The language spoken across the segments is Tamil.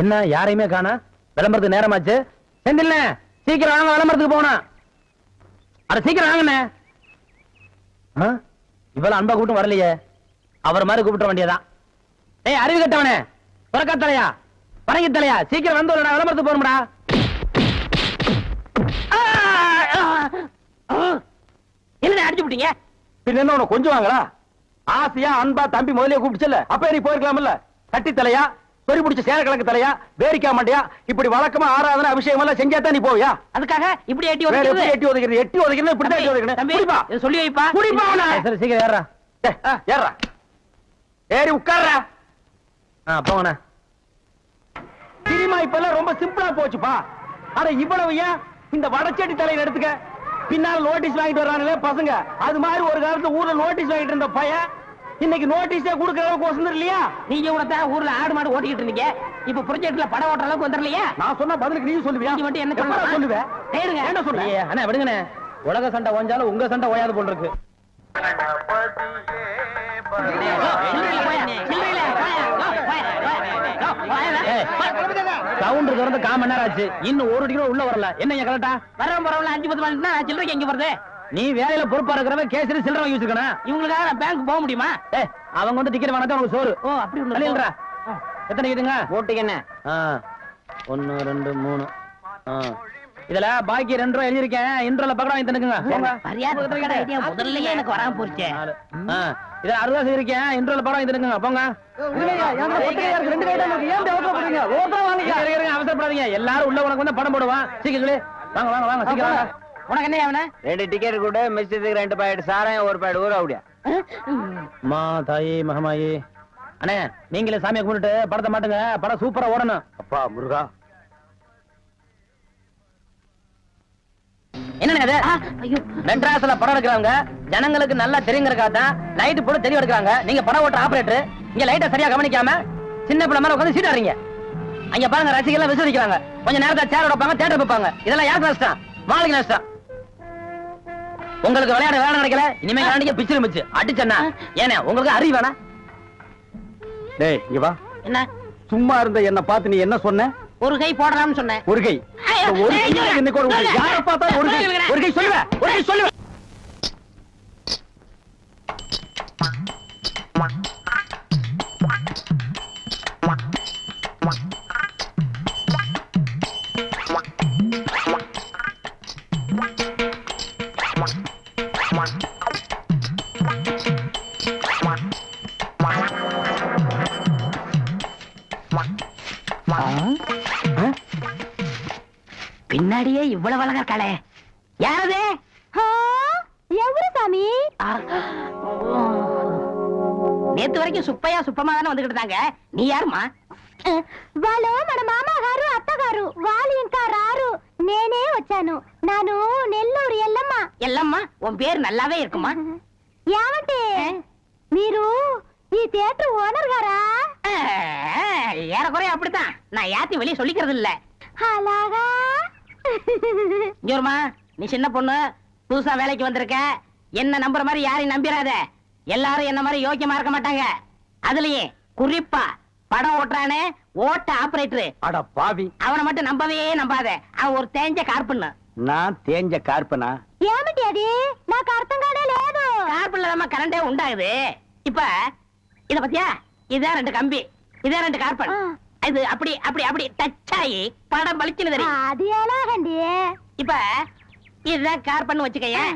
என்ன யாரையுமே காணா? விளம்பரத்துக்கு நேரமாச்சு. செந்தில்ல சீக்கிரம் வாங்க, விளம்பரத்துக்கு போனா. அட சீக்கிரம் வாங்கண்ணே. இவ்வளவு அன்பா கூட்டம் வரலையே. அவர் மாதிரி கூப்பிட்ட வேண்டியதான். ஏய் அறிவு கட்டவனே, புறக்கா தலையா, பறங்கி தலையா, சீக்கிரம் வந்து விளம்பரத்துக்கு போகணும்டா. என்ன அடிச்சு விட்டீங்க? பின்ன என்ன கொஞ்சம் வாங்களா? ஆசையா அன்பா தம்பி முதலே கூப்பிடுச்சல, அப்ப நீ போயிருக்கலாம்ல. கட்டி தலையா, சொறி பிடிச்ச சேர கிழக்கு தலையா, வேரிக்கா மாட்டியா, இப்படி வழக்கமா ஆராதனை அபிஷேகம் எல்லாம் செஞ்சாதான் நீ போவியா? அதுக்காக இப்படி எட்டி ஒதுக்கிறது? எட்டி ஒதுக்கிறது, எட்டி ஒதுக்கிறது, இப்படி தான் எட்டி ஒதுக்கணும். குடிப்பா, சொல்லி வைப்பா. குடிப்பா. சரி சீக்கிரம் ஏறா. ஏறா, ஏறி உட்கார்றா. போங்கண்ணா. சினிமா இப்பெல்லாம் ரொம்ப சிம்பிளா போச்சுப்பா. அட இவ்வளவு ஏன் இந்த வடச்செடி தலையில எடுத்துக்க, பின்னால நோட்டீஸ் வாங்கிட்டு வர்றாங்களே பசங்க, அது மாதிரி ஒரு காலத்துல ஊர்ல நோட்டீஸ் வாங்கிட்டு இருந்த பையன் இன்னைக்கு நோட்டீஸே கொடுக்கற அளவுக்கு வசந்தர் இல்லையா? நீங்க கூட தான் ஊர்ல ஆடு மாடு ஓட்டிக்கிட்டு இருந்தீங்க, இப்ப ப்ராஜெக்ட்ல படம் ஓட்டுற அளவுக்கு வந்துடலையா? நான் சொன்ன பதிலுக்கு நீ சொல்லுவியா? நீ மட்டும் என்ன சொல்லுவேன்? என்ன சொல்றீங்க? அண்ணா விடுங்கண்ணே, உலக சண்டை ஓஞ்சாலும் உங்க சண்டை ஓயாது போல் இருக்கு. சவுண்ட் திறந்து 1/4 மணி நேரம் ஆச்சு, இன்னும் ஒரு டிகிரி உள்ள வரல. என்ன கரெக்டா? வரவன் பரவாயில்ல, 5-10 மணி சில்லறைக்கு எங்க வருது? நீ வேலையில பொறுப்பா இருக்கிறவன் கேசரி சில்லறை வாங்கி வச்சிருக்கணும். இவங்களுக்காக நான் பேங்க் போக முடியுமா? அவங்க வந்து டிக்கெட் வாங்கினா உனக்கு சோறு. ஓ அப்படி ஒண்ணு. எத்தனை கேட்டுங்க போட்டுங்க? 1 2 3. இதுல பாக்கி 2 ரூபாய் எழுதிருக்கேன். இன்ட்ரோல பக்கம் வாங்கி தந்துக்குங்க. முதல்ல எனக்கு வராம போச்சு. இதுல 60 ரூபாய் இருக்கேன். இன்ட்ரோல பக்கம் வாங்கி தந்துக்குங்க. போங்க. அவசரப்படாதீங்க, எல்லாரும் உள்ள உனக்கு வந்து படம் போடுவான். சீக்கிரம் வாங்க வாங்க வாங்க சீக்கிரம் வாங்க. உனக்கு என்ன வேணும்? 2 டிக்கெட் கூட, மிஸ்டேக்கு 2 பாக்கெட் சாராயம், 1 பாக்கெட் ஊற அப்படியா? மா தாயி மகமாயி. அண்ணே நீங்களே சாமியை கும்பிட்டு படத்தை மாட்டுங்க, படம் சூப்பரா ஓடணும். அப்பா முருகா. என்ன மெட்ராஸ்ல படம் எடுக்கிறாங்க, ஜனங்களுக்கு நல்லா தெரியுங்கிறக்காதான் லைட் போட்டு தெரிய எடுக்கிறாங்க. நீங்க படம் ஓட்டுற ஆபரேட்டர் இங்க லைட்டை சரியா கவனிக்காம சின்ன பிள்ளை மேல உட்காந்து சீட்டாறீங்க. அங்க பாருங்க ரசிகர்கள் விசுவதிக்கிறாங்க, கொஞ்ச நேரத்தை சேர் வைப்பாங்க, தியேட்டர் வைப்பாங்க. இதெல்லாம் யாருக்கு நஷ்டம்? மாளுக்கு நஷ்டம். உங்களுக்கு விளையாட வேலை கிடைக்கல, இனிமே காண்டிக்க பிச்சு மிச்சு அடிச்சா ஏன்னா உங்களுக்கு அறிவு வேணா? டேய் இங்க வா. என்ன சும்மா இருந்த என்ன பார்த்து நீ என்ன சொன்ன? ஒரு கை போடலாம்னு சொன்னேன். ஒரு கை யார பார்த்தா ஒரு கை சொல்லுவேன், ஒரு கை சொல்லுவேன். பின்னாடியே இவ்வளவு அழகா இருக்காளே, யாரது? எவரு சாமி? நேத்து வரைக்கும் சுப்பையா சுப்பமா தானே வந்துகிட்டு இருந்தாங்க, நீ யாருமா? వాళ్ళు మన మామగారు అత్తగారు వాళ్ళు ఇంకా రారు, నేనే వచ్చాను. నాను నెల్లూరు ఎల్లమ్మ. ఎల్లమ్మ உன் பேர் நல்லாவே இருக்குமா? ఏమంటే మీరు ఈ థియేటర్ ఓనర్ గారా? ஏறக்குறைய அப்படித்தான், நான் யாத்தையும் வெளியே சொல்லிக்கிறது இல்ல. అలాగా? ஜோர்மா நீ சின்ன பொண்ணு, புதுசா வேலைக்கு வந்திருக்க, என்ன நம்புற மாதிரி யாரையும் நம்பிராத. எல்லாரும் என்ன மாதிரி யோக்கியமா இருக்க மாட்டாங்க. அதுலயே குறிப்பா படம் ஓட்டுறானே ஓட்ட ஆபரேட்டர், அட பாவி, அவனை மட்டும் நம்பவே நம்பாத. அவன் ஒரு தேஞ்ச கார்பன். நான் தேஞ்ச கார்பனா? ఏమిటి అది? నాకు అర్థం కానే లేదు. கார்பன்ல தான் கரண்டே உண்டாகுது. இப்ப இத பத்தியா, இதான் 2 கம்பி, இதான் 2 கார்பன். இது அப்படி அப்படி அப்படி டச் ஆகி படம் பளிச்சுன்னு தெரியும். అది ఎలాగండి? இப்ப இதுதான் கார்பன் வச்சுக்கயே.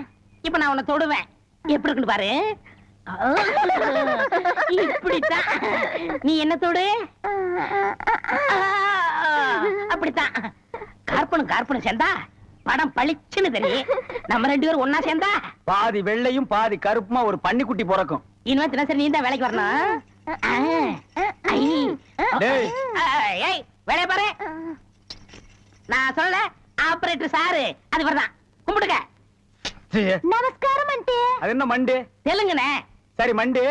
இப்ப நான் உன்னை தொடுவேன், எப்படி இருக்குன்னு பாரு. இப்படித்தான் நீ என்ன தொடு, அப்படித்தான். கார்பனும் கார்பனும் சேர்ந்தா படம் பளிச்சுன்னு தெரியும். நம்ம 2 பேரும் ஒன்னா சேர்ந்தா பாதி வெள்ளையும் பாதி கருப்புமா ஒரு பன்னிக்குட்டி பிறக்கும். இனிமே தினசரி நீ தான் வேலைக்கு வரணும். வேலைய பாரு. நான் சொல்லல, ஆபரேட்டர் சாரு அது வரதான். கும்பிடுங்க. நமஸ்காரம் ஆண்டி. அது என்ன மண்டு? தெலுங்குனே. சரி மண்டு,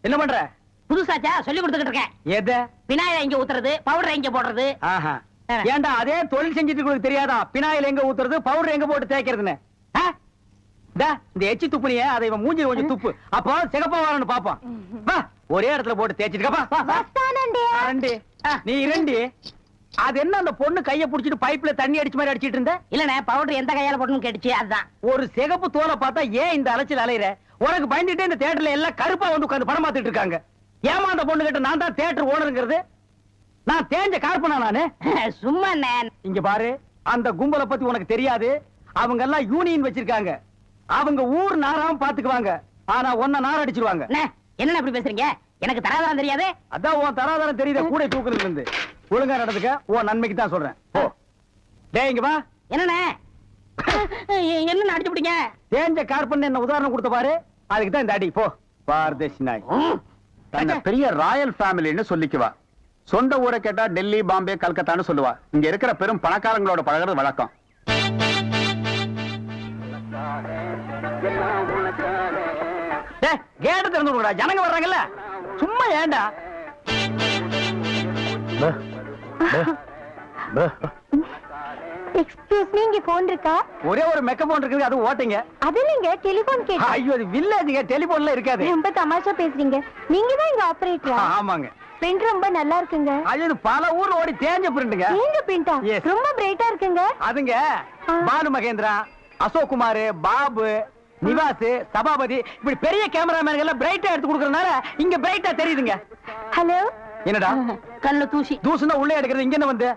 என்ன பண்ற? புதுசாச்சா சொல்லி கொடுத்துக்கிட்டு இருக்கேன். எத? விநாயகர் எங்க ஊத்துறது, பவுடர் எங்க போடுறது. ஏண்டா அதே தொழில் செஞ்சுட்டு உங்களுக்கு தெரியாதா? பினாயில் எங்க ஊத்துறது, பவுடர் எங்க போட்டு தேய்க்கிறதுன்னு? இந்த எச்சி துப்புனியே, அதை இவன் மூஞ்சி கொஞ்சம் துப்பு, அப்போ சிகப்பா வரணும் பாப்பான். ஒரே இடத்துல போட்டு தேய்ச்சிட்டு వస్తానండి. நீ இரண்டி அது என்ன அந்த பொண்ணு கைய புடிச்சிட்டு பைப்ல தண்ணி அடிச்ச மாதிரி அடிச்சிட்டு இருந்த? இல்லண்ணே பவுடர் எந்த கையால போடணும்னு கேட்டுச்சு அதுதான். ஒரு சிகப்பு தோலை பார்த்தா ஏன் இந்த அலைச்சல் அலையிற? உனக்கு பயந்துட்டே இந்த தியேட்டர்ல எல்லாம் கருப்பா வந்து உட்கார்ந்து படம் பார்த்துட்டு இருக்காங்க. ஏமா அந்த பொண்ணு கிட்ட நான் தான் தியேட்டர் ஓனருங்கிறது? நான் தேஞ்ச கார்பனா நானு? சும்மா இங்க பாரு, அந்த கும்பலை பத்தி உனக்கு தெரியாது. அவங்க எல்லாம் யூனியன் வச்சிருக்காங்க. அவங்க ஊர் நாராம பாத்துக்குவாங்க. ஆனா ஒன்ன நார அடிச்சிருவாங்க. என்ன அப்படி பேசுறீங்க? எனக்கு தராதரம் தெரியாது. அதான் உன் தராதரம் தெரியுத கூட தூக்குறதுல இருந்து. ஒழுங்கா நடந்துக்க. உன் நன்மைக்கு தான் சொல்றேன். போ. டேய் இங்க வா. என்னண்ணே? என்ன அடிச்சு பிடிங்க? தேஞ்ச கார்பன் என்ன உதாரணம் கொடுத்த பாரு. அதுக்கு தான் இந்த அடி. போ. பாரதேசி நாய். தன்னை பெரிய ராயல் ஃபேமிலின்னு சொல்லிக்குவா. சொந்த ஊரை கேட்டா டெல்லி, பாம்பே, கல்கத்தான்னு சொல்லுவா. இங்க இருக்கிற பெரும் பணக்காரங்களோட பழகிறது வழக்கம். கேட்ட திறந்து விடுடா, ஜனங்க வர்றாங்கல்ல. சும்மா ஏண்டா? எக்ஸ்கியூஸ் மீ, இங்க போன் இருக்கா? ஒரே ஒரு மெக்க போன் இருக்குது, அது ஓட்டிங்க. அது இல்லைங்க, டெலிபோன் கேட்டேன். ஐயோ, அது வில்லேஜ்ங்க, டெலிபோன்ல இருக்காது. ரொம்ப தமாஷா பேசுறீங்க. நீங்க தான் இங்க ஆபரேட்டரா? ஆமாங்க. பிரிண்ட் ரொம்ப நல்லா இருக்குங்க. அது பல ஊர்ல ஓடி தேஞ்ச பிரிண்ட்ங்க. தேஞ்ச பிரிண்டா? Yes. ரொம்ப பிரைட்டா இருக்குங்க. அதுங்க பானு மகேந்திரா, அசோக் குமார், பாபு, நிவாஸ், சபாபதி இப்படி பெரிய கேமராமேன்கள் எல்லாம் பிரைட்டா எடுத்து கொடுக்கறதுனால இங்க பிரைட்டா தெரியுதுங்க. ஹலோ. என்னடா? கண்ணு தூசி. தூசுனா உள்ளே எடுக்கிறது, இங்க என்ன வந்து?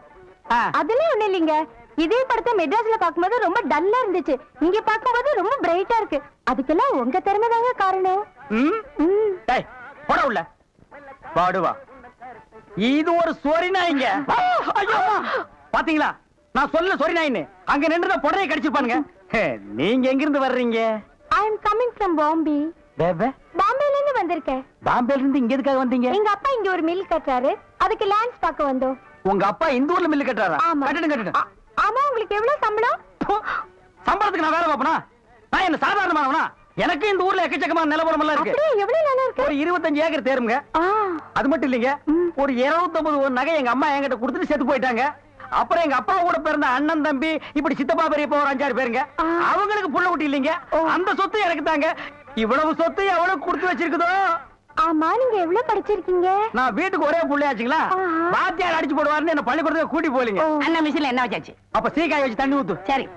அதெல்லாம் ஒண்ணு இல்லைங்க. இதே படத்தை மெட்ராஸ்ல பாக்கும்போது ரொம்ப டல்லா இருந்துச்சு. இங்க பாக்கும்போது ரொம்ப பிரைட்டா இருக்கு. அதுக்கெல்லாம் உங்க திறமை தாங்க காரணம். டேய் போடா உள்ள. பாடுவா. இது ஒரு சொரி நாய்ங்க. ஐயோ பாத்தீங்களா? நான் சொல்ல சொரி நாயின்னு. அங்க நின்னுத பொடரைய கடிச்சிருப்பானுங்க. நீங்க எங்க இருந்து வர்றீங்க? I am coming from Bombay. பாம்பேல இருந்து வந்திருக்கேன். பாம்பேல இருந்து இங்க எதுக்காக வந்தீங்க? எங்க அப்பா இங்க ஒரு மில் கட்டுறாரு. அதுக்கு லேண்ட்ஸ் பார்க்க வந்தோம். உங்க அப்பா இந்த ஊர்ல மில் கட்டுறாரா? ஆமா. கட்டணும். ஆமா. உங்களுக்கு எவ்வளவு சம்பளம்? சம்பளத்துக்கு நான் வேலை பார்ப்பனா? நான் என்ன சாதாரணமானவனா? எனக்கு இந்த ஊர்ல எக்கச்சக்கமான நிலவரம் எல்லாம் இருக்கு. அப்படியே எவ்வளவு நிலம் இருக்கு? ஒரு 25 ஏக்கர் தேருங்க. அது மட்டும் இல்லைங்க, ஒரு 250 நகை எங்க அம்மா என்கிட்ட கொடுத்துட்டு செத்து போயிட்டாங்க. அப்புறம் எங்க அப்பா கூட பிறந்த அண்ணன், தம்பி, இப்படி சித்தப்பா, பெரியப்பா ஒரு 5-6 பேருங்க. அவங்களுக்கு புள்ள குட்டி இல்லைங்க. அந்த சொத்து எனக்கு தாங்க. இவ்வளவு சொத்து எவ்வளவு கொடுத்து வச்சிருக்குதோ. ஆமா, நீங்க எவ்வளவு படிச்சிருக்கீங்க? நான் வீட்டுக்கு ஒரே புள்ளையாச்சுங்களா, வாத்தியார் அடிச்சு போடுவாருன்னு என்ன பள்ளிக்கூடத்துக்கு கூட்டி போலீங்க. அண்ணன் மிஷின்ல என்ன வச்சாச்சு? அப்ப சீக்காய் வச்சு தண்ணி ஊத்து. சரி.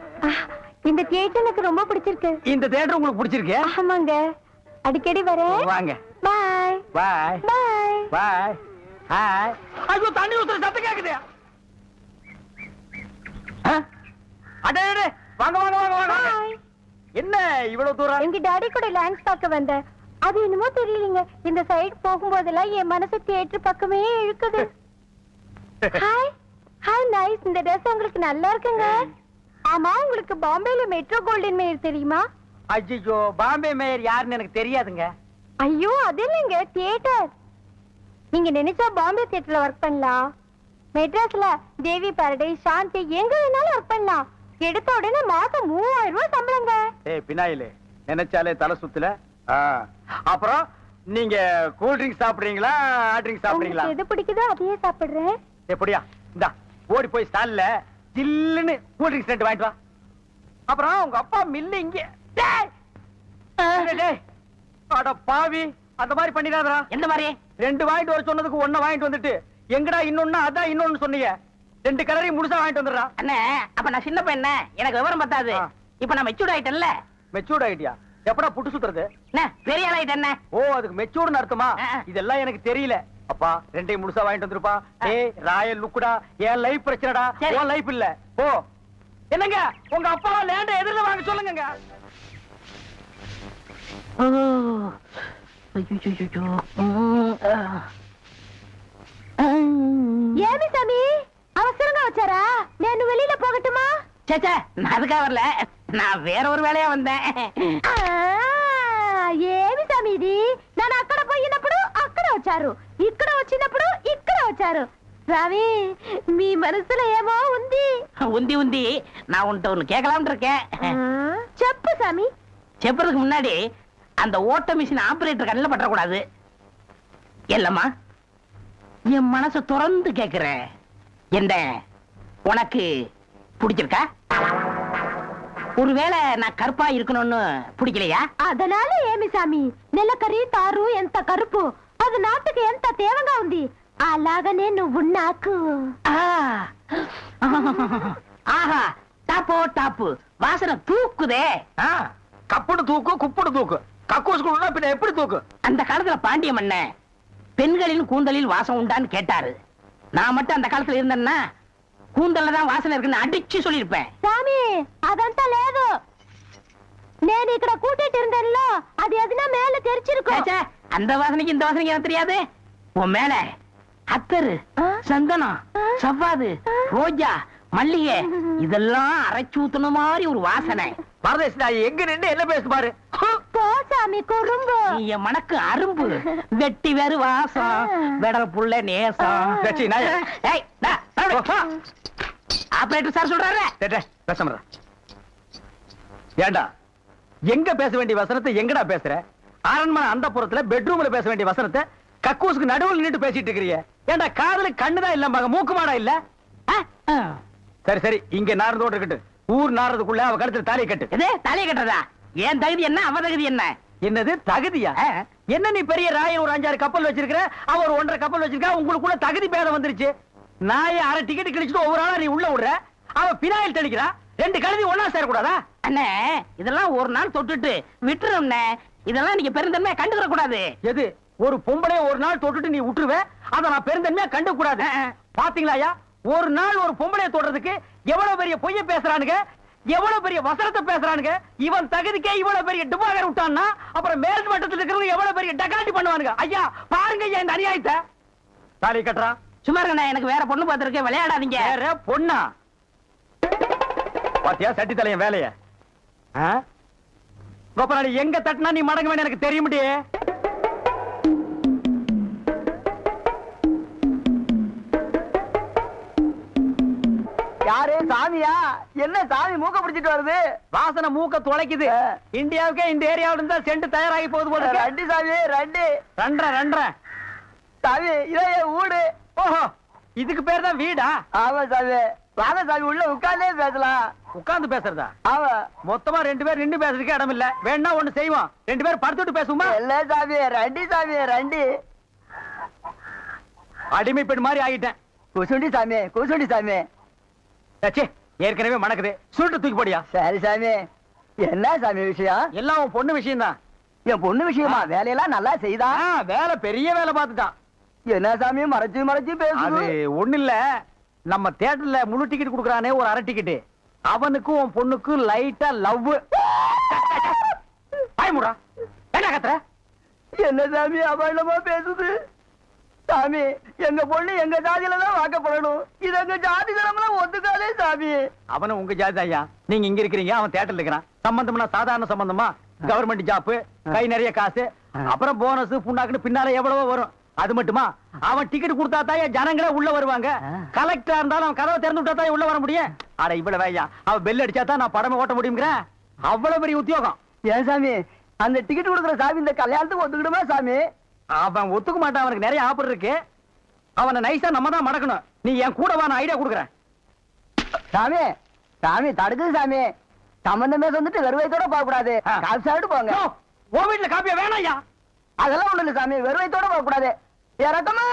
இந்த தியேட்டர் எனக்கு ரொம்ப பிடிச்சிருக்கு. இந்த தியேட்டர் உங்களுக்கு பிடிச்சிருக்கு? ஆமாங்க, அடிக்கடி வரேன். வாங்க. பாய் பாய் பாய் பாய். ஹாய். ஐயோ தண்ணி ஊத்துற சத்தம் கேக்குது. அடே வாங்க வாங்க வாங்க வாங்க. என்ன இவ்வளவு தூரம்? எங்க டாடி கூட லேண்ட்ஸ் பார்க்க வந்தேன். அது என்னமோ தெரியலங்க, இந்த சைடு போகும்போதெல்லாம் என் மனசு தியேட்டர் பக்கமே இழுக்குது. Hi hi nice. இந்த ட்ரெஸ் உங்களுக்கு நல்லா இருக்குங்க. ஆமா, உங்களுக்கு பாம்பேல மெட்ரோ கோல்டன் மேயர் தெரியுமா? ஐயோ, பாம்பே மேயர் யாருன்னு எனக்கு தெரியாதுங்க. ஐயோ, அது இல்லைங்க, தியேட்டர். நீங்க நினைச்சா பாம்பே தியேட்டர்ல ஒர்க் பண்ணலாம். மெட்ராஸ்ல தேவி பாரடைஸ், சாந்தி எங்க வேணாலும் ஒர்க் பண்ணலாம். எடுத்த உடனே மாசம் 3000 ரூபாய் சம்பளங்க. ஏய் பினாயிலே, நினைச்சாலே தலை சுத்துல. அப்புறம் நீங்க கூல் ட்ரிங்க்ஸ் சாப்பிடுறீங்களா, ஹாட் ட்ரிங்க்ஸ் சாப்பிடுறீங்களா? எது பிடிக்குதோ அதையே சாப்பிடுறேன். எப்படியா? இந்தா ஓடி போய் ஸ்டால்ல ஜில்லுன்னு கூல் ட்ரிங்க்ஸ் ரெண்டு வாங்கிட்டு வா. அப்புறம் உங்க அப்பா மில்லு இங்க. டேய் அட பாவி, அந்த மாதிரி பண்ணிடாதடா. எந்த மாதிரி? 2 வாங்கிட்டு வர சொன்னதுக்கு 1 வாங்கிட்டு வந்துட்டு எங்கடா இன்னொன்னு அதான் இன்னொன்னு சொன்னீங்க. 2 கலரையும் முழுசா வாங்கிட்டு வந்துடுறா. அண்ணே, அப்ப நான் சின்ன பையன், எனக்கு விவரம் பத்தாது. இப்ப நான் மெச்சூர்ட் ஆயிட்டேன்ல. மெச்சூர்ட் ஆயிட்டியா? எப்படா புட்டு சுத்துறது? பெரிய ஆள் ஆயிட்டேன். ஓ, அதுக்கு மெச்சூர்னு அர்த்தமா? இதெல்லாம் எனக்கு தெரியல. அப்பா 2 முழுசா வாங்கிட்டு வந்துருப்பா. ஏய் ராயல் லுக்குடா, என் லைஃப் பிரச்சனைடா, உன் லைஃப் இல்ல. ஓ என்னங்க, உங்க அப்பா லேண்ட எதிரில வாங்க சொல்லுங்க. ஏமி சாமி, அவசரமா வச்சாரா? நான் வெளியில போகட்டுமா? சேச்சே, நான் அதுக்காக வரல, நான் வேற ஒரு வேலையா வந்தேன். ఏమి సమీది నన్ను అక్కడ పోయినప్పుడు అక్కడ వచ్చారు, ఇక్కడ వచ్చినప్పుడు ఇక్కడ వచ్చారు. రవి, మీ మనసులో ఏమో ఉంది. உந்தி உந்தி நான் உன்கிட்ட ஒண்ணு கேட்கலாம்னு இருக்கேன். చెప్పు சாமி. செப்பறதுக்கு முன்னாடி அந்த ஓட்ட மிஷின் ஆபரேட்டர் கண்ணில் பற்றக்கூடாது. இல்லம்மா, என் மனசை திறந்து கேட்கிறேன். என்ன உனக்கு பிடிச்சிருக்கா? ஒருவேளை நான் கருப்பா இருக்கணும்னு பிடிக்கலையா? அதனால ఏమి సామి, నెలకరి తారు ఎంత కరుపు, అది నాటుకి ఎంత తేవగా ఉంది. అలాగనే నువ్వు నాకు ஆஹா டாப்போ டாப்பு வாசனை தூக்குதே. கப்புடு தூக்கு குப்புடு தூக்கு கக்கூசுக்குள்ள பின்ன எப்படி தூக்கு? அந்த காலத்துல பாண்டிய மன்ன பெண்களின் கூந்தலில் வாசம் உண்டான்னு கேட்டாரு. நான் மட்டும் அந்த காலத்துல இருந்தேன்னா కూందల్లో தான் వాసన இருக்குன்னு అడిచి சொல்லிருப்பேன். சாமி అదంతా లేదు. నేను ఇక్కడ కూటిட்டு இருந்தேன்ல அது எதுனா மேல தெரிச்சிருக்கும். அந்த வாசனைக்கு இந்த வாசனைக்கு எனக்கு தெரியாது. உன் மேல அத்தரு சந்தனம் சவ்வாது ரோஜா மல்லிகை இதெல்லாம் அரைச்சு ஊத்துன மாதிரி ஒரு வாசனை. பரதேசி நான் எங்க நின்று என்ன பேசு பாரு. போ சாமி குறும்பு. நீ மணக்கு அரும்பு வெட்டி வேறு வாசம் வெடல் புள்ள நேசம். ஆபரேட்டர் சார் சொல்றாரு. பேச ஏண்டா எங்க பேச வேண்டிய வசனத்தை எங்கடா பேசுற? அரண்மனை அந்த புறத்துல பெட்ரூம்ல பேச வேண்டிய வசனத்தை கக்கூசுக்கு நடுவில் நின்று பேசிட்டு இருக்கிறீங்க. ஏண்டா காதுல கண்ணுதான் இல்ல மூக்கு மாடா இல்ல? சரி சரி இங்க நாரதோடு இருக்கட்டும். ஊர் நாரதுக்குள்ள அவ கழுத்துல தாலியை கட்டு. எது தாலியை கட்டுறதா? ஏன் தகுதி என்ன அவ தகுதி என்ன? என்னது தகுதியா? என்ன நீ பெரிய ராயன் ஒரு 5-6 கப்பல் வச்சிருக்கிற, அவ ஒரு 1.5 கப்பல் வச்சிருக்கா. உங்களுக்குள்ள தகுதி பேதம் வந்துருச்சு. நாயை அரை டிக்கெட் கிழிச்சிட்டு ஒவ்வொரு ஆளா நீ உள்ள விடுற. அவ பினாயில் தெளிக்கிறா. 2 கழுதி ஒன்னா சேரக்கூடாதா? அண்ணே இதெல்லாம் ஒரு நாள் தொட்டுட்டு விட்டுரும். இதெல்லாம் நீங்க பெருந்தன்மையா கண்டுக்கிற கூடாது. எது ஒரு பொம்பளைய ஒரு நாள் தொட்டுட்டு நீ விட்டுருவ, அத நான் பெருந்தன்மையா கண்டுக்க கூடாது. பாத்தீங்களா ஒரு நாள் ஒரு பொம்பளைய தொடுறதுக்கு எவ்வளவு பெரிய பொய்ய பேசுறானுங்க, எவ்வளவு பெரிய வசனத்தை பேசுறானுங்க. இவன் தகுதிக்கே இவ்வளவு பெரிய டிபாகர் விட்டான்னா அப்புறம் மேல் மட்டத்தில் இருக்கிறவங்க எவ்வளவு பெரிய டகாட்டி பண்ணுவானுங்க. ஐயா பாருங்க ஐயா இந்த அநியாயத்தை. தாலி கட்டுறா. சும்மா இருங்க, எனக்கு வேற பொண்ணு பார்த்திருக்கேன், விளையாடாதீங்க. வேற பொண்ணா? பாத்தியா சட்டி தலையன் வேலைய. கோபராணி எங்க தட்டினா நீ மடங்க வேணும் எனக்கு தெரிய முடியே. யாரு சாமியா? என்ன சாமி மூக்க பிடிச்சிட்டு வருது? வாசனை மூக்க துளைக்குது. இந்தியாவுக்கே இந்த ஏரியாவில இருந்தா சென்ட் தயாராகி போகுது போல. ரெண்டு சாமி ரெண்டு ரெண்டரை சாமி இதே வீடு. ஓஹோ இதுக்கு பேர் தான் வீடா? ஆமா சாமி. வாங்க சாமி உள்ள உட்கார்ந்தே பேசலாம். உட்கார்ந்து பேசுறதா? ஆமா. மொத்தமா 2 பேர் நின்று பேசுறதுக்கு இடம் இல்ல. வேணா ஒண்ணு செய்வோம், 2 பேர் படுத்துட்டு பேசுவோமா? இல்ல சாமி ரெண்டு அடிமை பெண் மாதிரி ஆகிட்டேன். குசுண்டி சாமி. ஏற்கனவே மணக்குது. சுருட்டு தூக்கி போடியா. சரி சாமி. என்ன சாமி விஷயம்? எல்லாம் உன் பொண்ணு விஷயம் தான். என் பொண்ணு விஷயமா? வேலையெல்லாம் நல்லா செய்தா? வேலை பெரிய வேலை பார்த்துட்டான். என்ன சாமி மறைச்சு பேசுது? அது ஒண்ணு இல்ல, நம்ம தியேட்டர்ல முழு டிக்கெட் குடுக்கறானே ஒரு அரை டிக்கெட், அவனுக்கும் உன் பொண்ணுக்கும் லைட்டா லவ். பயமுடா என்ன கத்துற? என்ன சாமி அபாண்டமா பேசுது? சாமி எங்க பொண்ணு எங்க ஜாதியில தான் வாக்கப்படணும். இது எங்க ஜாதி தரம்லாம் ஒத்துக்காதே சாமி. அவனும் உங்க ஜாதி ஐயா. நீங்க இங்க இருக்கிறீங்க, அவன் தியேட்டர்ல இருக்கிறான். சம்பந்தம்னா சாதாரண சம்பந்தமா? கவர்மெண்ட் ஜாப், கை நிறைய காசு, அப்புறம் போனஸ் புண்ணாக்குன்னு பின்னால எவ்வளவோ வரும். அது மட்டுமா அவன் டிக்கெட் கொடுத்தா தான் ஜனங்களே உள்ள வருவாங்க. கலெக்டரா இருந்தாலும் அவன் கதவை திறந்து விட்டா தான் உள்ள வர முடியும். அட இவ்வளவு ஐயா, அவன் பெல் அடிச்சா தான் நான் படமே ஓட்ட முடியுங்கிற அவ்வளவு பெரிய உத்தியோகம். ஏன் சாமி அந்த டிக்கெட் கொடுக்குற சாமி இந்த கல்யாணத்துக்கு ஒத்துக்கிடுமா சாமி? அவன் ஒத்துக்க மாட்டான். அவனுக்கு நிறைய ஆஃபர் இருக்கு. அவனை நைஸா நம்ம தான் மடக்கணும். நீ என் கூட வா, நான் ஐடியா கொடுக்குறேன். சாமி தடுக்குது சாமி. சம்பந்தமே வந்துட்டு வெறுவைத்தோட போக கூடாது. காசு சாப்பிட்டு போங்க. உன் வீட்டுல காப்பியா வேணாம் ஐயா. அதெல்லாம் ஒண்ணு இல்ல சாமி. வெறுவைத்தோட போக கூடாது. இறக்கமா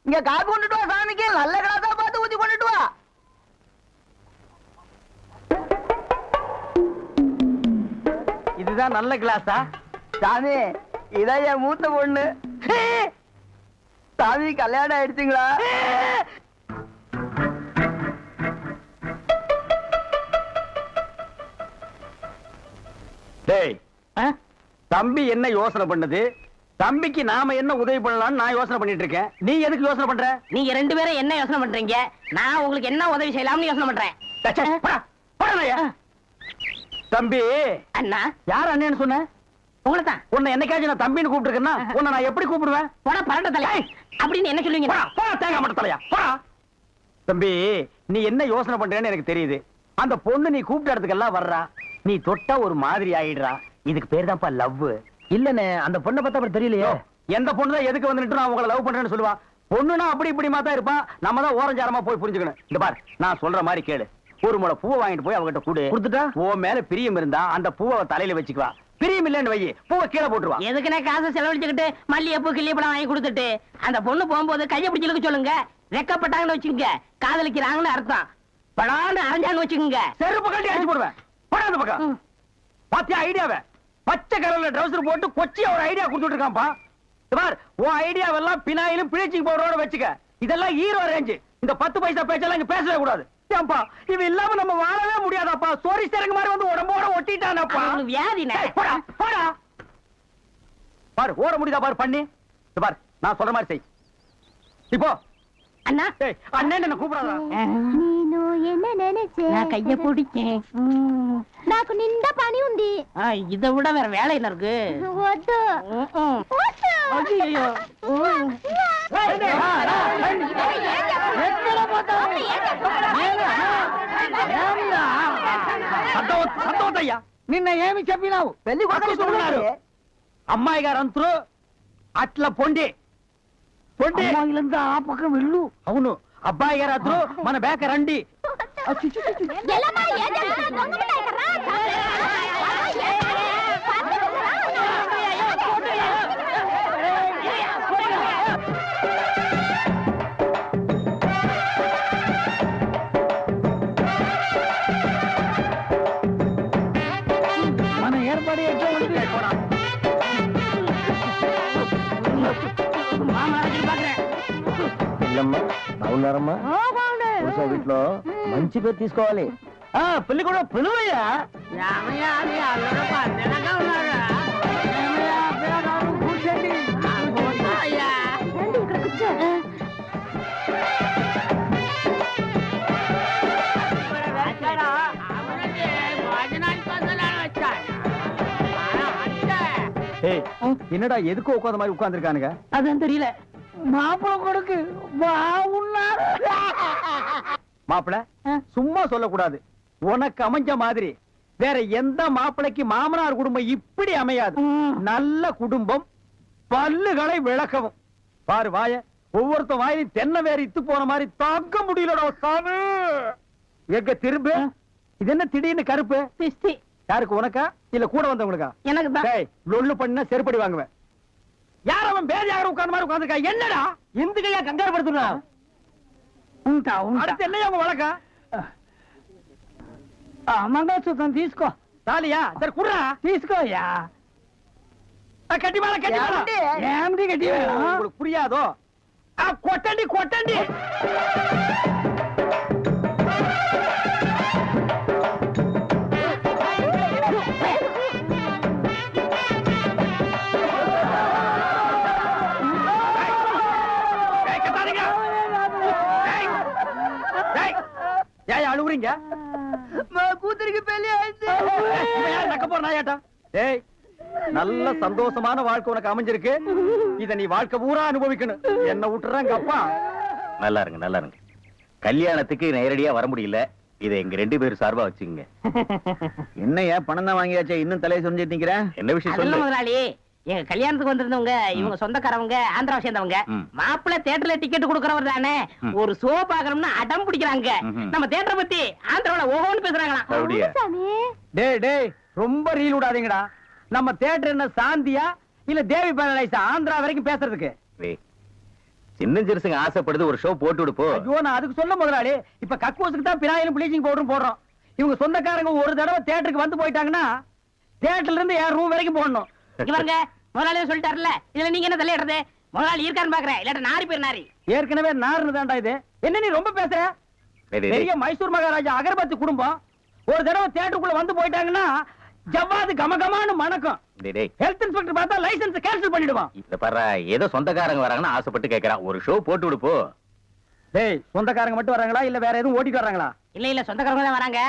இங்க காப்பி கொண்டுட்டு வா சாமிக்கு. நல்ல கிளாஸா பார்த்து ஊத்தி கொண்டுட்டு வா. இதுதான் நல்ல கிளாஸா? சாமி இதான் என் மூத்த பொண்ணு. சாமி கல்யாணம் ஆயிடுச்சுங்களா? டேய் தம்பி என்ன யோசனை பண்ணுது? தம்பிக்கு நாம என்ன உதவி பண்ணலாம்னு நான் யோசனை பண்ணிட்டு இருக்கேன். நீ எதுக்கு யோசனை பண்ற? நீங்க 2 பேரும் என்ன யோசனை பண்றீங்க? நான் உங்களுக்கு என்ன உதவி செய்யலாம்னு யோசனை பண்றேன். தம்பி அண்ணா. யார் அண்ணன்னு சொன்ன? உங்களை தான். உன்னை என்னைக்காச்சும் நான் தம்பின்னு கூப்பிட்டுருக்கேன்னா உன்னை நான் எப்படி கூப்பிடுவேன்? போடா பரட்ட தலையா அப்படின்னு என்ன சொல்லுவீங்க? தேங்காய் மட்டும் தலையா போடா. தம்பி நீ என்ன யோசனை பண்றேன்னு எனக்கு தெரியுது. அந்த பொண்ணு நீ கூப்பிட்ட இடத்துக்கெல்லாம் வர்றா, நீ தொட்டா ஒரு மாதிரி ஆயிடுறா. இதுக்கு பேர் தான்ப்பா லவ். இல்லனே அந்த பொண்ணை பார்த்தா அப்படி தெரியலையே. எந்த பொண்ணு தான் எதுக்கு வந்துட்டு நான் உங்களை லவ் பண்றேன்னு சொல்லுவா? பொண்ணுனா அப்படி இப்படி தான் இருப்பான். நம்ம தான் ஓரஞ்சாரமா போய் புரிஞ்சுக்கணும். இந்த பார் நான் சொல்ற மாதிரி கேளு. ஒரு முளை பூவை வாங்கிட்டு போய் அவகிட்ட கொடுத்துட்டா உன் மேல பிரியம் இருந்தா அந்த பூவை தலையில வச்சுக்குவா. பிரியம் இல்லன்னு வை, பூவை கீழே போட்டுருவா. எதுக்குனே காசை செலவழிச்சுக்கிட்டு மல்லிகைப்பூ கிள்ளிப்பழம் வாங்கி கொடுத்துட்டு அந்த பொண்ணு போகும்போது கையை பிடிச்சிருக்க சொல்லுங்க. வெக்கப்பட்டாங்கன்னு வச்சுக்கோங்க, காதலிக்கிறாங்கன்னு அர்த்தம். படான்னு அரைஞ்சான்னு வச்சுக்கோங்க, செருப்பு கட்டி அடிச்சு போடுவேன். போடாத பக்கம். பாத்தியா ஐடியாவை? பச்சை கலர்ல ட்ரவுசர் போட்டு கொச்சியா ஒரு ஐடியா கொடுத்துட்டு இருக்கான்ப்பா. பார், உன் ஐடியாவெல்லாம் பினாயிலும் பிளீச்சிங் பவுடரோட வச்சுக்க. இதெல்லாம் ஹீரோ ரேஞ்சு. இந்த 10 பைசா பேச்செல்லாம் இங்க பேசவே கூடாது. ஏன்பா இது இல்லாம நம்ம வாழவே முடியாதாப்பா? சோரி சேரங்க மாதிரி வந்து உடம்போட ஒட்டிட்டானப்பா. வியாதினே. போடா போடா. பாரு ஓட முடியுதா பாரு பண்ணி. பார் நான் சொல்ற மாதிரி செய். இப்போ அண்ணா அண்ணன் என்ன கூப்பிடாதா? నేను என்ன நினைச்சேன்? நான் கைய பிடிச்சேன். నాకు నిండా పని ఉంది. இதை விட வேற வேலை என்ன இருக்கு? వద్దు వద్దు. ஐயோ సంతోషయ్యా నిన్న ఏమి చెప్పినావు? పెళ్లి కొడుకున్నారు అమ్మాయి గారు అంతరు అట్లా పొండి పొండి అమ్మాయిలంతా ఆ పక్కన వెళ్ళు. అవును అబ్బాయి గారు అంతరు మన బేక రండి. ఎల్లమ్మా ఏం చేస్తున్నా? దొంగ మన ఏర్పాటు ఎట్లా ఉంది? బాగున్నారమ్మా? వీటిలో మంచి పేరు తీసుకోవాలి. పెళ్లి కూడా పిలువయ్యా. కూర్చోండి. రండి ఇక్కడ కూర్చో. என்னடா எதுக்கு உட்காந்த மாதிரி உட்கார்ந்துருக்கானுங்க? அதுவும் தெரியல. மாப்பிள கொடுக்கு பாவுன்னாரு. மாப்பிள சும்மா சொல்லக்கூடாது. உனக்கு அமைஞ்ச மாதிரி வேற எந்த மாப்பிளைக்கு மாமனார் குடும்பம் இப்படி அமையாது. நல்ல குடும்பம், பல்லுகளை விளக்கவும். பாரு வாய, ஒவ்வொருத்த வாயிலும் தென்னை வேற இத்து போன மாதிரி தாக்க முடியலடா சாமி. எங்க திரும்ப இது என்ன திடீர்னு கருப்பு? திஷ்டி. யாருக்கு, உனக்கா இல்ல கூட வந்தவங்களுக்கா? எனக்கு தான். டேய் லொள்ளு பண்ணா செருப்படி வாங்குவேன். யார் அவன் பேர் யாரும் உட்கார்ந்த மாதிரி உட்கார்ந்துருக்கா? என்னடா இந்த கையா கங்காரு படுத்துனா? ఉంటా ఉంటా. அடுத்து என்னையா உங்க வழக்கா? మంగళసూత్రం తీసుకో. தாலியா? சரி குடுறா. తీసుకోయ్యా. கட்டி மேல கட்டி மேல. ఏమిటి గట్టి உங்களுக்கு புரியாதோ? கொட்டண்டி கொட்டண்டி. ஏன் அழுவுறீங்க? కూతురికి పెళ్లి అయితే நக்க போற நாயாட்டா. ஏய் நல்ல சந்தோஷமான வாழ்க்கை உனக்கு அமைஞ்சிருக்கு. இத நீ வாழ்க்கை பூரா அனுபவிக்கணும். என்ன விட்டுறாங்க அப்பா. நல்லா இருங்க நல்லா இருங்க. கல்யாணத்துக்கு நேரடியா வர முடியல. இதை எங்க 2 பேரும் சார்பா வச்சுங்க. என்னையா பணம் தான் வாங்கியாச்சே, இன்னும் தலையை சொரிஞ்சிட்டு நிக்கிறேன். என்ன விஷயம் அதெல்லாம் சொல்லு. முதலாளி, எங்க கல்யாணத்துக்கு வந்திருந்தவங்க இவங்க சொந்தக்காரவங்க, ஆந்திராவை சேர்ந்தவங்க. மாப்பிள்ளை தியேட்டர்ல டிக்கெட் கொடுக்கறவர் தானே, ஒரு ஷோ பாக்கணும்னு அடம் பிடிக்கிறாங்க. நம்ம தியேட்டரை பத்தி ஆந்திராவுல ஓஹோன்னு பேசுறாங்களாம். அப்படியா? சாமி டேய் டேய் ரொம்ப ரீல் விடாதீங்கடா. நம்ம தியேட்டர் என்ன சாந்தியா இல்ல தேவி பேரலைஸா ஆந்திரா வரைக்கும் பேசுறதுக்கு? டேய், சின்ன சிறுசுங்க ஆசைப்படுது, ஒரு ஷோ போட்டு விடு போ. ஐயோ நான் அதுக்கு சொல்ல முதலாளி. இப்ப கக்கூசுக்கு தான் பினாயிலும் ப்ளீச்சிங் பவுடரும் போடுறோம். இவங்க சொந்தக்காரங்க ஒரு தடவை தியேட்டருக்கு வந்து போயிட்டாங்கன்னா தியேட்டர்ல இருந்து என் ரூம் வரைக்கும் போடணும். இவங்க முதலாளியே சொல்லிட்டாருல, இதுல நீங்க என்ன தலையிடுறது? முதலாளி இருக்கான்னு பாக்குறேன், இல்லாட்ட நாரி பேர் நாரி. ஏற்கனவே நார்னு தான்டா இது. என்ன நீ ரொம்ப பேசுற? டேய், டேய், பெரிய மைசூர் மகாராஜா அகர்பத்தி குடும்பம் ஒரு தடவை தியேட்டருக்குள்ள வந்து போயிட்டாங்கன்னா ஜவ்வாது கமகமான்னு மணக்கும். டேய், டேய். ஹெல்த் இன்ஸ்பெக்டர் பார்த்தா லைசென்ஸ் கேன்சல் பண்ணிடுவான். இத பாரு, ஏதோ சொந்தக்காரங்க வராங்கன்னு ஆசைப்பட்டு கேக்குறான். ஒரு ஷோ போட்டு விடு போ. டேய் சொந்தக்காரங்க மட்டும் வராங்களா இல்ல வேற எதுவும் ஓட்டிட்டு வராங்களா? இல்ல இல்ல சொந்தக்காரங்க தான் வராங்க.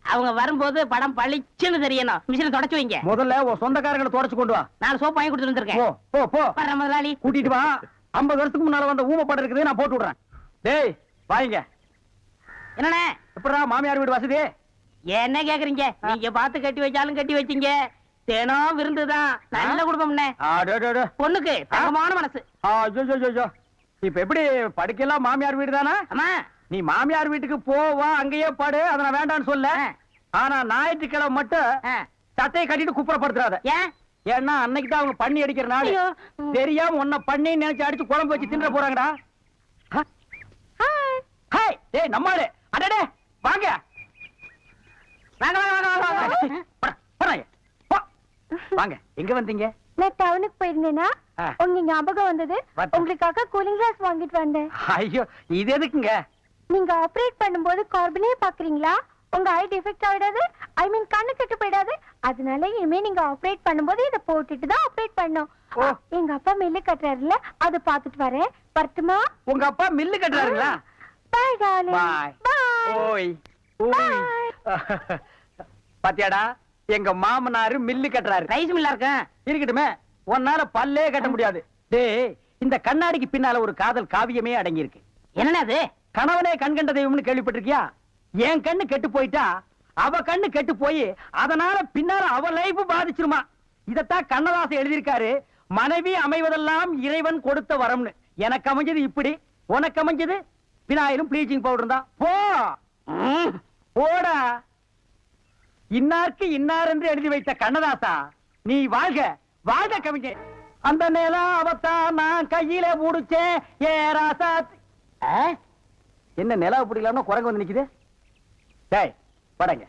அவங்க வரும்போது படம் பளிச்சுன்னு தெரியணும். மிஷினை தொடச்சு வைங்க. முதல்ல உன் சொந்தக்காரங்களை தொடச்சு கொண்டு வா. 4 சோப்பு வாங்கி கொடுத்துட்டு போ வந்திருக்கேன். போ போ. வர்ற முதலாளி. கூட்டிட்டு வா. 50 வருஷத்துக்கு முன்னால வந்த ஊம படம் இருக்குது, நான் போட்டு விடுறேன். டேய் வாங்க. என்னண்ணே எப்படா மாமியார் வீடு வசதி? என்ன கேக்குறீங்க? நீங்க பார்த்து கட்டி வச்சாலும் கட்டி வச்சீங்க. தினம் விருந்துதான். நல்ல குடும்பம்ண்ணே. பொண்ணுக்கு தங்கமான மனசு. இப்ப எப்படி படுக்கலாம்? மாமியார் வீடு தானா? ஆமா. நீ மாமியார் வீட்டுக்கு போவா, அங்கேயே பாடு, அத நான் வேண்டான்னு சொல்ல. ஆனா ஞாயிற்றுக்கிழமை மட்டும் சட்டையை கட்டிட்டு குப்புறப்படுத்துறாத. ஏன்? ஏன்னா அன்னைக்கு தான் அவங்க பண்ணி அடிக்கிற நாள். ஐயோ. தெரியாம உன்னை பண்ணி நினைச்சு அடிச்சு குழம்பு வச்சு தின்ற போறாங்கடா. ஹாய் டேய் நம்மாளே. அடடே வாங்க வாங்க வாங்க வாங்க வாங்க. போறாங்க. வாங்க எங்க வந்தீங்க? நான் டவுனுக்கு போயிருந்தேனா ஆ. உங்க ஞாபகம் வந்தது. பார்த்தேன். உங்களுக்காக கூலிங் கிளாஸ் வாங்கிட்டு வந்தேன். ஐயோ இது எதுக்குங்க? நீங்க ஆபரேட் பண்ணும்போது கார்பனே பாக்குறீங்களா? உங்க ஐ டிஃபெக்ட் ஆயிடாது, ஐ மீன் கண்ணு கெட்டு போயிடாது. அதனால இனிமே நீங்க ஆபரேட் பண்ணும்போது இத போட்டுட்டு தான் ஆபரேட் பண்ணணும். ஓ. எங்க அப்பா மில்லு கட்டுறாருல, அத பாத்துட்டு வரேன். வரட்டுமா? உங்க அப்பா மில்லு கட்டுறாருங்களா? Bye darling. Bye. பை. ஓய் ஓய். பாத்தியாடா எங்க மாமனாரு மில்லு கட்டுறாரு. ரைஸ் மில்லா இருக்கேன். இருக்கட்டுமே, உன்னால பல்லே கட்ட முடியாது. டேய் இந்த கண்ணாடிக்கு பின்னால ஒரு காதல் காவியமே அடங்கி இருக்கு. என்னன்னா அது? கணவனே கண்கண்ட தெய்வம்னு கேள்விப்பட்டிருக்கியா? என் கண்ணு கெட்டு போயிட்டா அவ கண்ணு கெட்டு போய் அதனால பின்னால அவ லைஃப் பாதிச்சிருமா. இதத்தான் கண்ணதாசன் எழுதியிருக்காரு. மனைவி அமைவதெல்லாம் இறைவன் கொடுத்த வரம்னு. எனக்கு அமைஞ்சது இப்படி, உனக்கு அமைஞ்சது பினாயிலும் ப்ளீச்சிங் பவுடர் தான். போ போடா. இன்னாருக்கு இன்னார் என்று எழுதி வைத்த கண்ணதாசா நீ வாழ்க வாழ்க கவிஞர். அந்த நேரம் அவத்தான் நான் கையில முடிச்சேன் ஏ ராசா. என்ன நிலவு பிடிக்கலாம்னா குரங்கு வந்து நிக்குது. டேய் படங்க.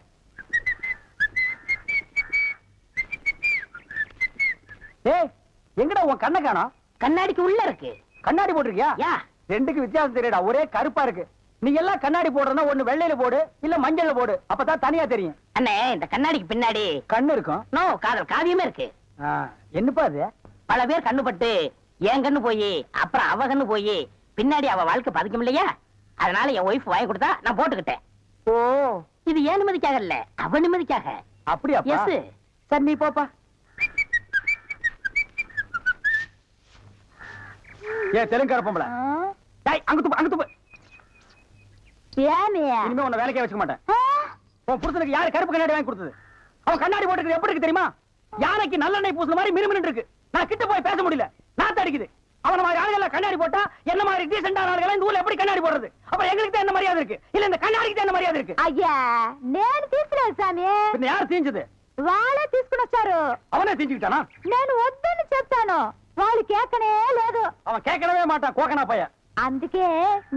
ஏய் எங்கடா உன் கண்ணை காணோம்? கண்ணாடிக்கு உள்ள இருக்கு. கண்ணாடி போட்டிருக்கியா? யா. ரெண்டுக்கு வித்தியாசம் தெரியடா, ஒரே கருப்பா இருக்கு. நீ எல்லாம் கண்ணாடி போடுறனா ஒண்ணு வெள்ளையில போடு இல்ல மஞ்சள்ல போடு, அப்பதான் தனியா தெரியும். அண்ணே இந்த கண்ணாடிக்கு பின்னாடி கண்ணு இருக்கும். நோ காதல் காவியமே இருக்கு. என்னப்பா அது? பல பேர் கண்ணு பட்டு என் கண்ணு போய் அப்புறம் அவ கண்ணு போய் பின்னாடி அவ வாழ்க்கை பதிக்கும் இல்லையா? அதனால என் ஒய்ஃப் வாங்கி கொடுத்தா நான் போட்டுக்கிட்டேன். ஓ இது ஏன் நிம்மதிக்காக இல்ல, அவ நிம்மதிக்காக. அப்படியா? எஸ். சரி நீ போப்பா. ஏ தெலுங்கார பொம்பளை. டேய் அங்க துப்பு அங்க துப்பு. ஏமியா? இனிமே உன்னை வேலைக்கே வச்சுக்க மாட்டேன். உன் புருஷனுக்கு யாரு கருப்பு கண்ணாடி வாங்கி கொடுத்தது? அவன் கண்ணாடி போட்டுக்கிறது எப்படி இருக்கு தெரியுமா? யானைக்கு நல்லெண்ணெய் பூசுன மாதிரி மினுமினு இருக்கு. நான் கிட்ட போய் பேச முடியல, நாத்து அடிக்குது. அவன மாதிரி ஆளுகள் கண்ணாடி போட்டா என்ன மாதிரி டீசென்டான ஆளுகள் இந்த ஊர்ல எப்படி கண்ணாடி போடுறது? அப்புறம் எங்களுக்கு தான் என்ன மரியாதை இருக்கு? இல்ல இந்த கண்ணாடிக்கு தான் என்ன மரியாதை இருக்கு? అయ్యా నేను తీసుకున్నాను సామి. பின்ன யார் தீஞ்சது? వాళ్ళే తీసుకుని వచ్చారు. அவனே தீஞ்சுக்கிட்டானா? నేను వద్దని చెప్తాను, వాళ్ళు కేకనే లేదు. அவன் கேட்கவே மாட்டான், கோக்கனா பைய. అందుకే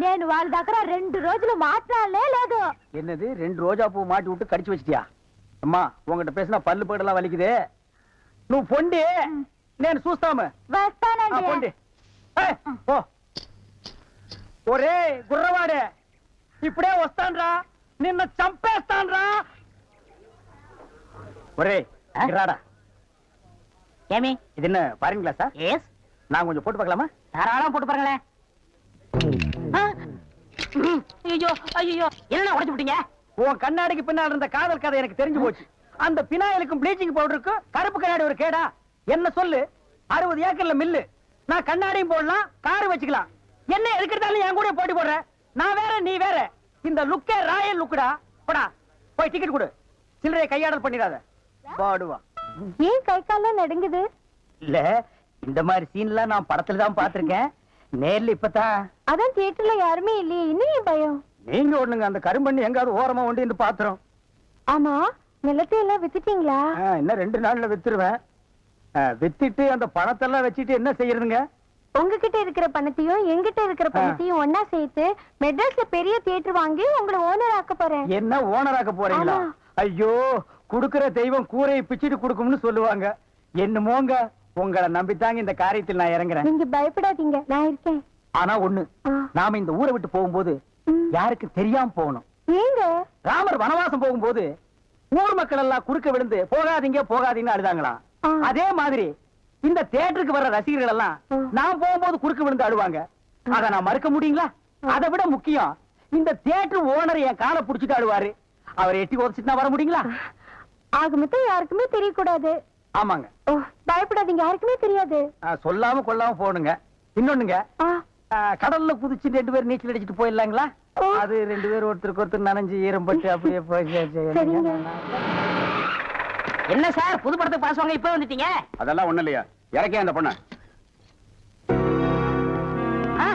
నేను వాళ్ళ దగ్గర 2 రోజులు మాట్లాడలే లేదు. என்னது 2 ரோஜா பூ மாட்டி விட்டு கடிச்சு வச்சிட்டியா? அம்மா உங்ககிட்ட பேசினா பல்லு போடலாம் வலிக்குது. నువ్వు పొండి నేను చూస్తాము. వస్తానండి. పొండి. ఓ ఒరే గుర్రవాడే ఇప్పుడే వస్తాన్రా, నిన్న చంపేస్తాన్రా. ఒరే రాడా. ஏமி இது என்ன பாருங்க கிளாஸா? எஸ். நான் கொஞ்சம் போட்டு பார்க்கலாமா? தாராளமா போட்டு பாருங்களேன். ஐயோ ஐயோ என்ன உடைச்சு விட்டீங்க? உன் கண்ணாடிக்கு பின்னால் இருந்த காதல் கதை எனக்கு தெரிஞ்சு போச்சு. அந்த பினாயிலுக்கும் ப்ளீச்சிங் பவுடருக்கும் கருப்பு கண்ணாடி ஒரு கேடா? என்ன சொல்லு, 60 ஏக்கர்ல மில்லு. நான் கண்ணாடியும் போடலாம், காரு வச்சுக்கலாம். என்ன எதுக்கிறதாலும் என் கூட போட்டி போடுற? நான் வேற நீ வேற. இந்த லுக்கே ராயல் லுக்குடா. போடா போய் டிக்கெட் கொடு. சில்லறையை கையாடல் பண்ணிடாத. பாடுவா. ஏன் கை கால்லாம் நடுங்குது? இல்ல இந்த மாதிரி சீன்லாம் நான் படத்துல தான் பாத்திருக்கேன், நேர்ல இப்பதான். அதான் தியேட்டர்ல யாருமே இல்லையே, இன்னும் ஏன் பயம்? நீங்க ஒண்ணுங்க அந்த கரும்பண்ணி எங்காவது ஓரமா ஒண்டி பாத்துறோம். ஆமா நிலத்தை எல்லாம் வித்துட்டீங்களா? இன்னும் 2 நாள்ல வித்துருவேன். வித்துட்டு அந்த பணத்தெல்லாம் வச்சுட்டு என்ன செய்யறதுங்க? உங்ககிட்ட இருக்கிற பணத்தையும் என்கிட்ட இருக்கிற பணத்தையும் ஒன்னா சேர்த்து மெட்ராஸ்ல பெரிய தியேட்டர் வாங்கி உங்களை ஓனர் ஆக்க போறேன். என்ன ஓனராக்க போறீங்களா? ஆமா. ஐயோ குடுக்கிற தெய்வம் கூரையை பிச்சிட்டு கொடுக்கும்னு சொல்லுவாங்க. என்னமோங்க உங்களை நம்பித்தாங்க இந்த காரியத்தில் நான் இறங்குறேன். நீங்க பயப்படாதீங்க, நான் இருக்கேன். ஆனா ஒண்ணு, ஆ. நாம இந்த ஊரை விட்டு போகும்போது ம். யாருக்கு தெரியாம போகணும். ஏங்க? ராமர் வனவாசம் போகும்போது ஊர் மக்கள் எல்லாம் குறுக்க விழுந்து போகாதீங்க போகாதீங்கன்னு அழுதாங்களாம். ஆ. அதே மாதிரி இந்த தியேட்டருக்கு வர்ற ரசிகர்கள் எல்லாம் ஆ. நான் போகும்போது குறுக்க விழுந்து அழுவாங்க. அத நான் மறுக்க முடியுங்களா? அதை விட முக்கியம், இந்த தியேட்டர் ஓனர் என் காலை புடிச்சிட்டு அழுவாரு. அவரை எட்டி உதச்சிட்டு நான் வர முடியுங்களா? ஆக மொத்தம் யாருக்குமே தெரியக்கூடாது. ஆமாங்க. ஓ, பயப்படாதீங்க, யாருக்குமே தெரியாது. சொல்லாம கொள்ளாம போகணுங்க. இன்னொன்னுங்க, ஆ, கடல்ல குதிச்சு 2 பேர் நீச்சல் அடிச்சுட்டு போயிடலாங்களா? ஓ. அது 2 பேர் ஒருத்தருக்கு ஒருத்தர் நனைஞ்சு ஈரம்பட்டு அப்படியே சரிங்க. என்ன சார் புது படத்துக்கு பாஸ் வாங்க இப்ப வந்துட்டீங்க? அதெல்லாம் ஒண்ணு இல்லையா, இறக்கே அந்த பொண்ண. ஆ?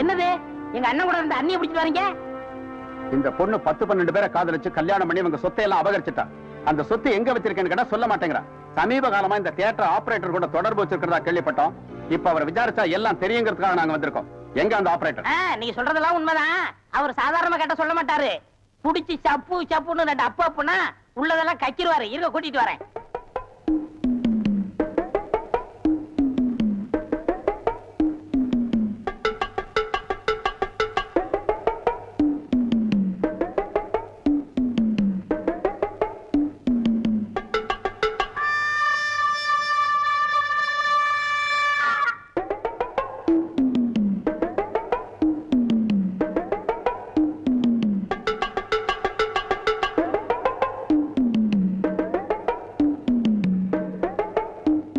என்னது எங்க அண்ணன் கூட இருந்த அண்ணியை பிடிச்சிட்டு வரீங்க? இந்த பொண்ணு 10-12 பேரை காதலிச்சு கல்யாணம் பண்ணி இவங்க சொத்தை எல்லாம் அபகரிச்சுட்டா. அந்த சொத்து எங்க வச்சிருக்கேன்னு கேட்டா சொல்ல மாட்டேங்கிறா. சமீப காலமா இந்த தியேட்டர் ஆபரேட்டர் கூட தொடர்பு வச்சிருக்கிறதா கேள்விப்பட்டோம். இப்ப அவரை விசாரிச்சா எல்லாம் தெரியுங்கிறதுக்காக நாங்க வந்திருக்கோம். எங்க அந்த ஆபரேட்டர்? நீங்க சொல்றதெல்லாம் உண்மைதான். அவர் சாதாரணமா கேட்ட சொல்ல மாட்டாரு. புடிச்சு சப்பு சப்புன்னு 2 அப்பு அப்புனா உள்ளதெல்லாம் கக்கிடுவாரு. இருக்க கூட்டிட்டு வரேன்.